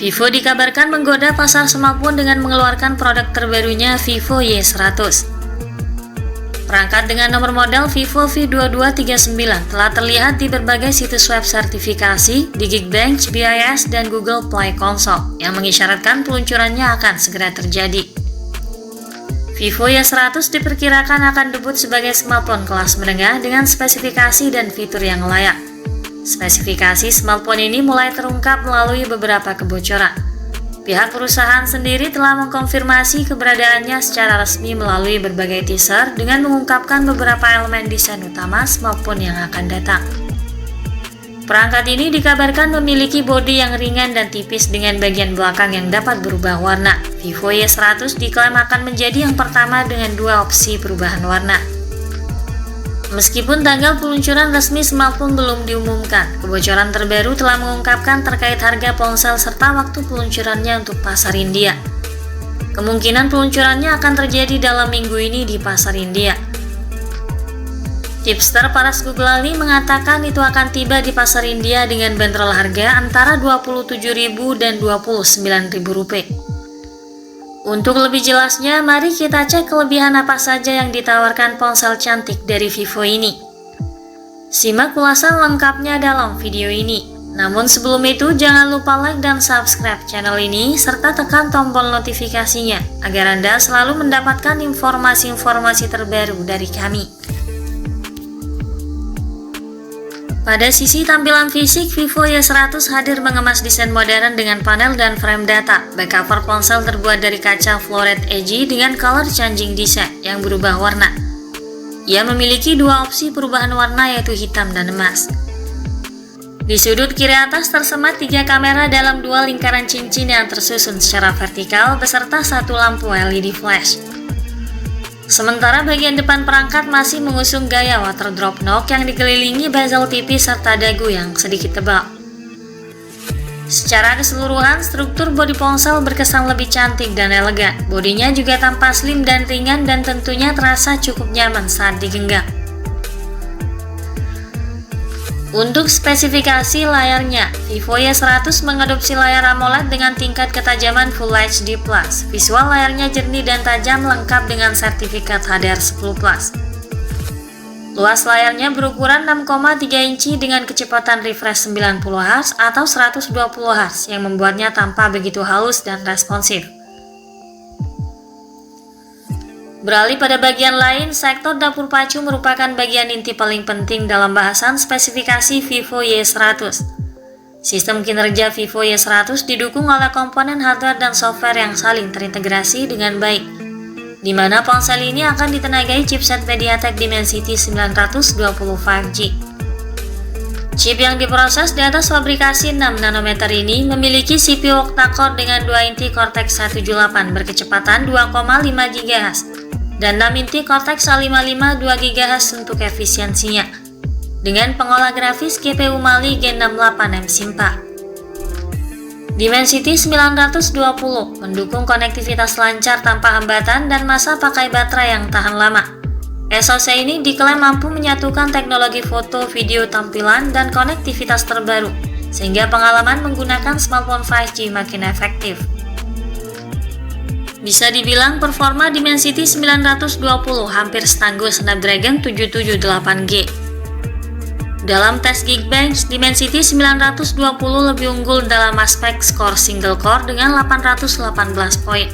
Vivo dikabarkan menggoda pasar smartphone dengan mengeluarkan produk terbarunya Vivo Y100. Perangkat dengan nomor model Vivo V2239 telah terlihat di berbagai situs web sertifikasi di Geekbench, BIS, dan Google Play Console yang mengisyaratkan peluncurannya akan segera terjadi. Vivo Y100 diperkirakan akan debut sebagai smartphone kelas menengah dengan spesifikasi dan fitur yang layak. Spesifikasi smartphone ini mulai terungkap melalui beberapa kebocoran. Pihak perusahaan sendiri telah mengkonfirmasi keberadaannya secara resmi melalui berbagai teaser dengan mengungkapkan beberapa elemen desain utama smartphone yang akan datang. Perangkat ini dikabarkan memiliki bodi yang ringan dan tipis dengan bagian belakang yang dapat berubah warna. Vivo Y100 diklaim akan menjadi yang pertama dengan dua opsi perubahan warna. Meskipun tanggal peluncuran resmi smartphone belum diumumkan, kebocoran terbaru telah mengungkapkan terkait harga ponsel serta waktu peluncurannya untuk pasar India. Kemungkinan peluncurannya akan terjadi dalam minggu ini di pasar India. Tipster paras Google Ali mengatakan itu akan tiba di pasar India dengan bandrol harga antara Rp27.000 dan Rp29.000. Untuk lebih jelasnya, mari kita cek kelebihan apa saja yang ditawarkan ponsel cantik dari Vivo ini. Simak ulasan lengkapnya dalam video ini. Namun sebelum itu, jangan lupa like dan subscribe channel ini, serta tekan tombol notifikasinya, agar Anda selalu mendapatkan informasi-informasi terbaru dari kami. Pada sisi tampilan fisik, Vivo Y100 hadir mengemas desain modern dengan panel dan frame data. Back cover ponsel terbuat dari kaca fluorescent edgy dengan color changing design yang berubah warna. Ia memiliki dua opsi perubahan warna, yaitu hitam dan emas. Di sudut kiri atas tersemat 3 kamera dalam 2 lingkaran cincin yang tersusun secara vertikal beserta 1 lampu LED flash. Sementara bagian depan perangkat masih mengusung gaya water drop knock yang dikelilingi bezel tipis serta dagu yang sedikit tebal. Secara keseluruhan, struktur bodi ponsel berkesan lebih cantik dan elegan. Bodinya juga tampak slim dan ringan dan tentunya terasa cukup nyaman saat digenggam. Untuk spesifikasi layarnya, Vivo Y100 mengadopsi layar AMOLED dengan tingkat ketajaman Full HD+. Visual layarnya jernih dan tajam lengkap dengan sertifikat HDR10+. Luas layarnya berukuran 6,3 inci dengan kecepatan refresh 90 Hz atau 120 Hz yang membuatnya tampak begitu halus dan responsif. Beralih pada bagian lain, sektor dapur pacu merupakan bagian inti paling penting dalam bahasan spesifikasi Vivo Y100. Sistem kinerja Vivo Y100 didukung oleh komponen hardware dan software yang saling terintegrasi dengan baik, di mana ponsel ini akan ditenagai chipset MediaTek Dimensity 920 5G. Chip yang diproses di atas fabrikasi 6 nanometer ini memiliki CPU octa-core dengan 2 inti Cortex A78 berkecepatan 2,5 GHz. Dan 6 inti Cortex A55 2 GHz untuk efisiensinya, dengan pengolah grafis GPU Mali Gen68 M-SIMPA. Dimensity 920 mendukung konektivitas lancar tanpa hambatan dan masa pakai baterai yang tahan lama. SoC ini diklaim mampu menyatukan teknologi foto, video, tampilan, dan konektivitas terbaru, sehingga pengalaman menggunakan smartphone 5G makin efektif. Bisa dibilang performa Dimensity 920 hampir setangguh Snapdragon 778G. Dalam tes Geekbench, Dimensity 920 lebih unggul dalam aspek skor single core dengan 818 poin.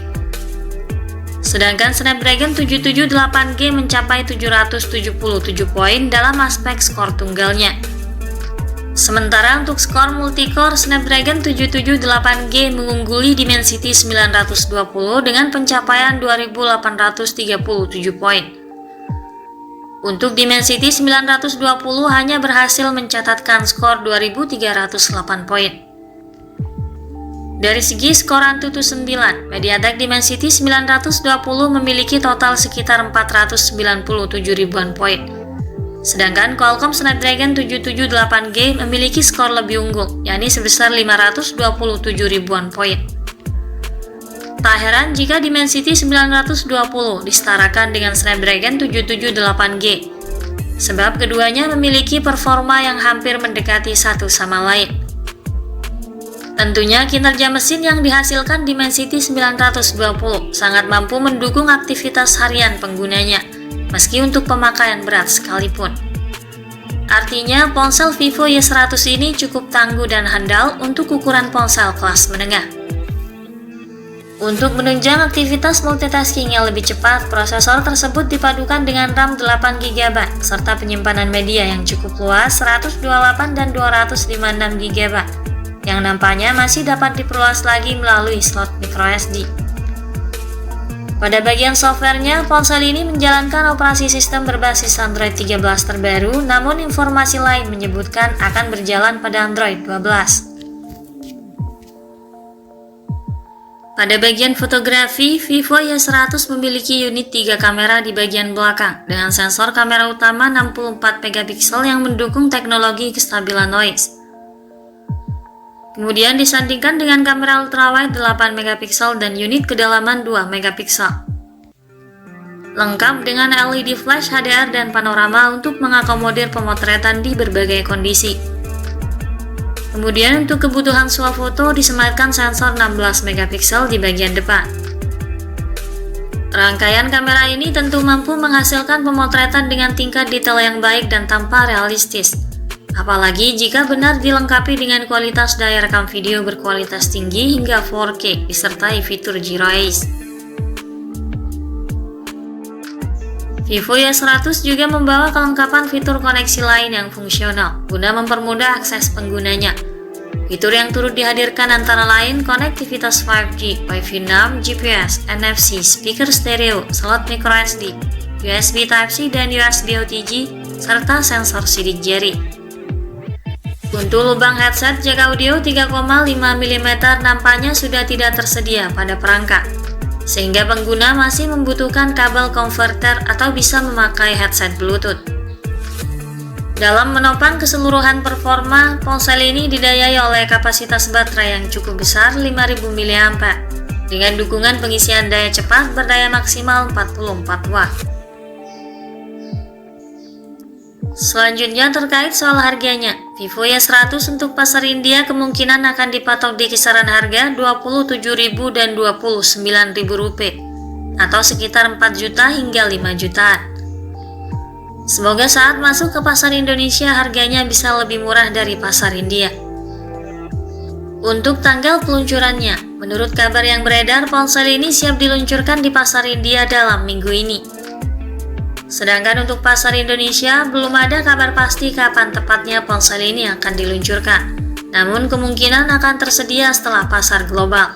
Sedangkan Snapdragon 778G mencapai 777 poin dalam aspek skor tunggalnya. Sementara untuk skor multicore, Snapdragon 778G mengungguli Dimensity 920 dengan pencapaian 2837 poin. Untuk Dimensity 920 hanya berhasil mencatatkan skor 2308 poin. Dari segi skor AnTuTu 9, MediaTek Dimensity 920 memiliki total sekitar 497 ribuan poin. Sedangkan Qualcomm Snapdragon 778G memiliki skor lebih unggul, yakni sebesar 527 ribuan poin. Tak heran jika Dimensity 920 disetarakan dengan Snapdragon 778G, sebab keduanya memiliki performa yang hampir mendekati satu sama lain. Tentunya kinerja mesin yang dihasilkan Dimensity 920 sangat mampu mendukung aktivitas harian penggunanya, meski untuk pemakaian berat sekalipun. Artinya, ponsel Vivo Y100 ini cukup tangguh dan handal untuk ukuran ponsel kelas menengah. Untuk menunjang aktivitas multitasking yang lebih cepat, prosesor tersebut dipadukan dengan RAM 8GB serta penyimpanan media yang cukup luas 128 dan 256GB yang nampaknya masih dapat diperluas lagi melalui slot microSD. Pada bagian softwarenya, ponsel ini menjalankan operasi sistem berbasis Android 13 terbaru, namun informasi lain menyebutkan akan berjalan pada Android 12. Pada bagian fotografi, Vivo Y100 memiliki unit 3 kamera di bagian belakang dengan sensor kamera utama 64 megapiksel yang mendukung teknologi kestabilan noise. Kemudian disandingkan dengan kamera ultrawide 8 megapiksel dan unit kedalaman 2 megapiksel. Lengkap dengan LED flash HDR dan panorama untuk mengakomodir pemotretan di berbagai kondisi. Kemudian untuk kebutuhan swafoto disematkan sensor 16 megapiksel di bagian depan. Rangkaian kamera ini tentu mampu menghasilkan pemotretan dengan tingkat detail yang baik dan tanpa realistis. Apalagi jika benar dilengkapi dengan kualitas daya rekam video berkualitas tinggi hingga 4K disertai fitur Zero Haze. Vivo Y100 juga membawa kelengkapan fitur koneksi lain yang fungsional guna mempermudah akses penggunanya. Fitur yang turut dihadirkan antara lain konektivitas 5G, Wi-Fi 6, GPS, NFC, speaker stereo, slot microSD, USB Type-C dan USB OTG, serta sensor sidik jari. Untuk lubang headset jack audio 3,5 mm nampaknya sudah tidak tersedia pada perangkat, sehingga pengguna masih membutuhkan kabel converter atau bisa memakai headset Bluetooth. Dalam menopang keseluruhan performa, ponsel ini didayai oleh kapasitas baterai yang cukup besar 5000 mAh dengan dukungan pengisian daya cepat berdaya maksimal 44 Watt. Selanjutnya terkait soal harganya, Vivo Y100 untuk pasar India kemungkinan akan dipatok di kisaran harga Rp27.000 dan Rp29.000 atau sekitar 4 juta hingga 5 jutaan. Semoga saat masuk ke pasar Indonesia harganya bisa lebih murah dari pasar India. Untuk tanggal peluncurannya, menurut kabar yang beredar, ponsel ini siap diluncurkan di pasar India dalam minggu ini. Sedangkan untuk pasar Indonesia, belum ada kabar pasti kapan tepatnya ponsel ini akan diluncurkan. Namun kemungkinan akan tersedia setelah pasar global.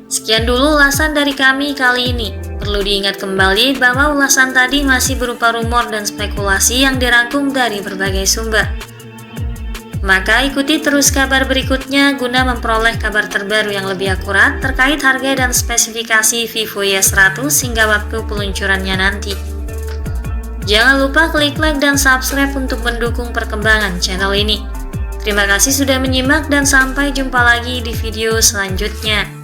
Sekian dulu ulasan dari kami kali ini. Perlu diingat kembali bahwa ulasan tadi masih berupa rumor dan spekulasi yang dirangkum dari berbagai sumber. Maka ikuti terus kabar berikutnya guna memperoleh kabar terbaru yang lebih akurat terkait harga dan spesifikasi Vivo Y100 hingga waktu peluncurannya nanti. Jangan lupa klik like dan subscribe untuk mendukung perkembangan channel ini. Terima kasih sudah menyimak dan sampai jumpa lagi di video selanjutnya.